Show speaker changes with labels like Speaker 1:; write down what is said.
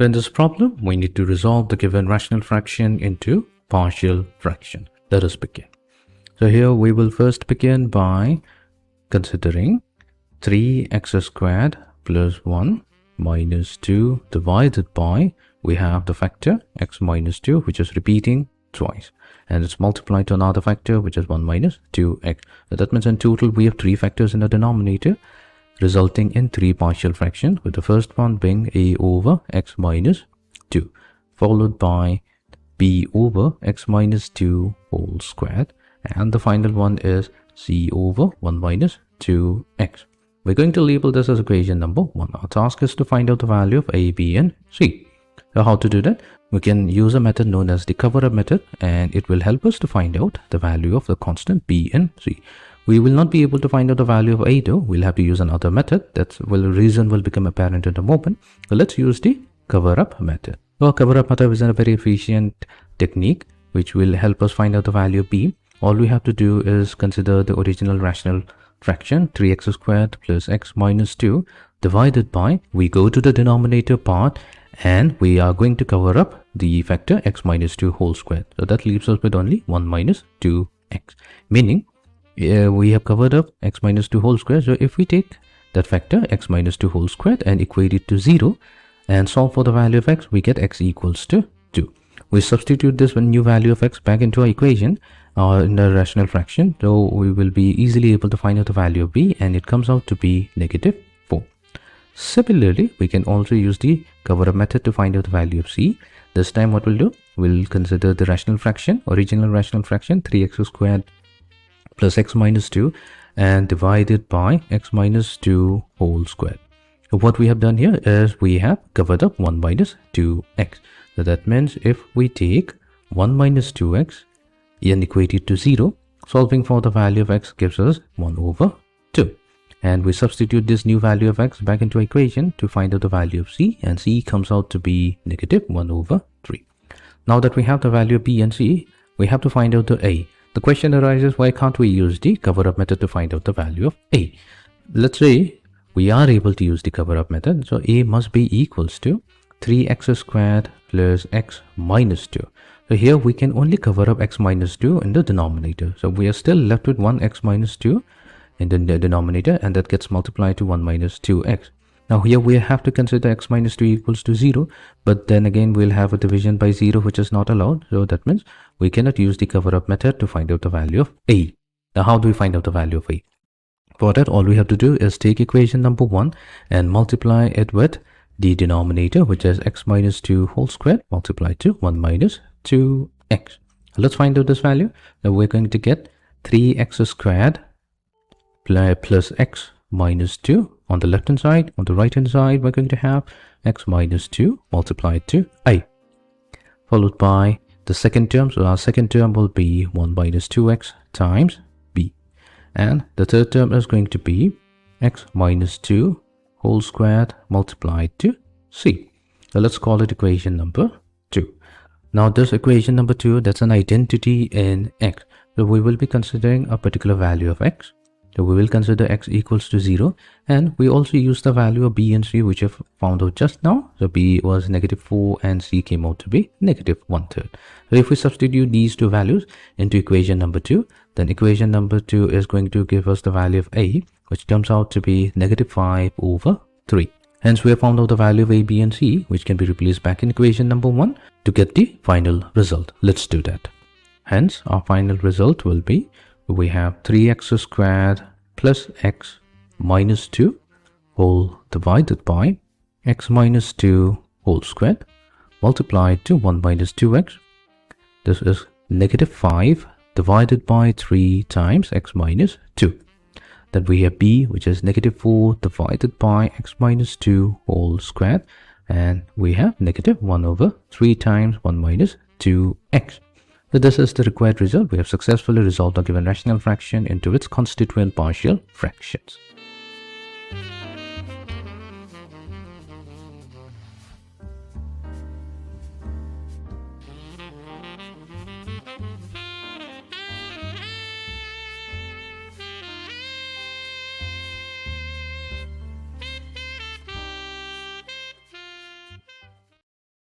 Speaker 1: In this problem, we need to resolve the given rational fraction into partial fraction. Let us begin. So here we will first begin by considering 3x squared plus 1 minus 2 divided by, we have the factor x minus 2, which is repeating twice, and it's multiplied to another factor, which is 1 minus 2x. So that means in total we have 3 factors in the denominator, resulting in 3 partial fractions, with the first one being a over x minus 2, followed by b over x minus 2 whole squared, and the final one is c over 1 minus 2x. We're going to label this as equation number 1. Our task is to find out the value of a, b, and c. So how to do that? We can use a method known as the cover-up method, and it will help us to find out the value of the constant b and c. We will not be able to find out the value of a though. We'll have to use another method. Reason will become apparent in a moment. So let's use the cover-up method. So cover-up method is a very efficient technique which will help us find out the value of b. All we have to do is consider the original rational fraction 3x squared plus x minus 2 divided by, we go to the denominator part and we are going to cover up the factor x minus 2 whole squared. So that leaves us with only 1 minus 2x, meaning we have covered up x minus 2 whole square. So if we take that factor x minus 2 whole squared and equate it to 0 and solve for the value of x, we get x equals to 2. We substitute this new value of x back into our equation in the rational fraction, so we will be easily able to find out the value of b, and it comes out to be negative 4. Similarly, we can also use the cover-up method to find out the value of c. This time what we'll do, we'll consider the rational fraction, original rational fraction 3x squared plus x minus 2 and divided by x minus 2 whole squared. So what we have done here is we have covered up 1 minus 2x. So that means if we take 1 minus 2x and equate it to 0, solving for the value of x gives us 1 over 2. And we substitute this new value of x back into equation to find out the value of c, and c comes out to be negative 1 over 3. Now that we have the value of b and c, we have to find out the a. The question arises, why can't we use the cover-up method to find out the value of a? Let's say we are able to use the cover-up method, so a must be equals to 3x squared plus x minus 2. So here we can only cover up x minus 2 in the denominator. So we are still left with 1x minus 2 in the denominator, and that gets multiplied to 1 minus 2x. Now here we have to consider x minus 2 equals to 0, but then again we'll have a division by 0 which is not allowed. So that means we cannot use the cover-up method to find out the value of a. Now how do we find out the value of a? For that, all we have to do is take equation number 1 and multiply it with the denominator, which is x minus 2 whole squared multiplied to 1 minus 2x. Let's find out this value. Now we're going to get 3x squared plus x minus 2 on the left hand side. On the right hand side, we're going to have x minus 2 multiplied to a, followed by the second term. So our second term will be 1 minus 2x times b, and the third term is going to be x minus 2 whole squared multiplied to c. So let's call it equation number 2. Now this equation number 2, that's an identity in x. So we will be considering a particular value of x. So we will consider x equals to 0, and we also use the value of b and c, which I've found out just now. So b was negative 4 and c came out to be negative 1/3. So if we substitute these two values into equation number 2, then equation number 2 is going to give us the value of a, which comes out to be negative 5 over 3. Hence we have found out the value of a, b and c, which can be replaced back in equation number 1 to get the final result. Let's do that. Hence our final result will be, we have 3x squared plus x minus 2 whole divided by x minus 2 whole squared multiplied to 1 minus 2x. This is negative 5 divided by 3 times x minus 2. Then we have b, which is negative 4 divided by x minus 2 whole squared, and we have negative 1 over 3 times 1 minus 2x. So this is the required result. We have successfully resolved our given rational fraction into its constituent partial fractions.